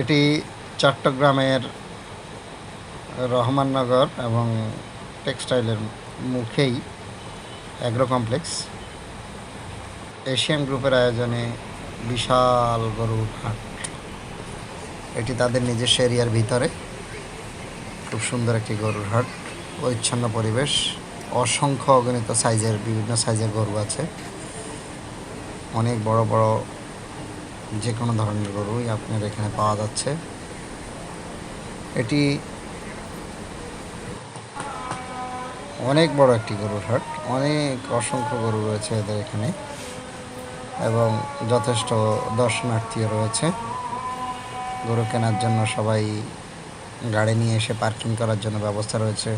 এটি চট্টগ্রামের রহমাননগর এবং টেক্সটাইলের মুখেই অ্যাগ্রো কমপ্লেক্স এশিয়ান গ্রুপের আয়োজনে বিশাল গরুর হাট। এটি তাদের নিজস্ব এরিয়ার ভিতরে খুব সুন্দর একটি গরুর হাট, পরিচ্ছন্ন পরিবেশ, অসংখ্য অগণিত সাইজের বিভিন্ন সাইজের গরু আছে। অনেক বড় বড় যে কোনো ধরনের গরুই আপনার এখানে পাওয়া যাচ্ছে। এটি অনেক বড় একটি গরুর হাট, অনেক অসংখ্য গরু রয়েছে এদের এখানে এবং যথেষ্ট দর্শনার্থীও রয়েছে। গরু কেনার জন্য সবাই গাড়ি নিয়ে এসে পার্কিং করার জন্য ব্যবস্থা রয়েছে।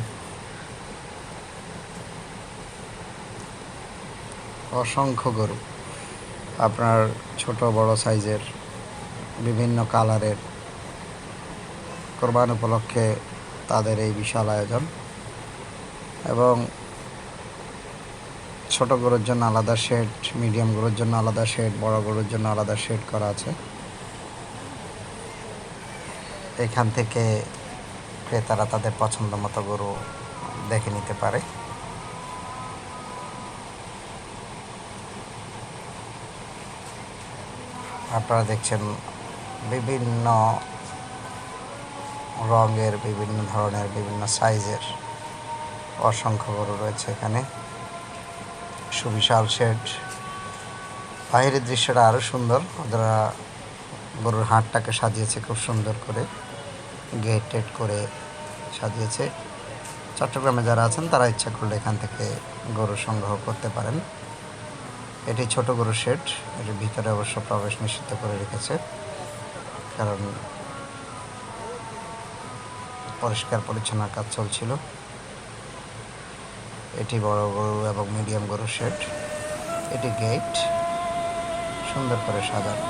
অসংখ্য গরু আপনার ছোট বড় সাইজের বিভিন্ন কালারের কোরবান উপলক্ষে তাদের এই বিশাল আয়োজন এবং ছোট গরুর জন্য আলাদা শেড, মিডিয়াম গরুর জন্য আলাদা শেড, বড় গরুর জন্য আলাদা শেড করা আছে। এখান থেকে ক্রেতারা তাদের পছন্দ মতো গরু দেখে নিতে পারে। আপনারা দেখছেন বিভিন্ন রঙের, বিভিন্ন ধরনের, বিভিন্ন সাইজের অসংখ্য গরু রয়েছে এখানে। সুবিশাল শেড, বাইরের দৃশ্যটা আরও সুন্দর। ওরা গরুর হাটটাকে সাজিয়েছে খুব সুন্দর করে, গেট টেট করে সাজিয়েছে। চট্টগ্রামে যারা আছেন তারা ইচ্ছা করলে এখান থেকে গরু সংগ্রহ করতে পারেন। এটি ছোট গরুর শেড, এটির ভিতরে অবশ্য প্রবেশ নিষিদ্ধ করে রেখেছে, কারণ পরিষ্কার পরিচ্ছন্ন কাজ চলছিল। এটি বড় গরু এবং মিডিয়াম গরুর শেড, এটি গেট সুন্দর করে সাজানো।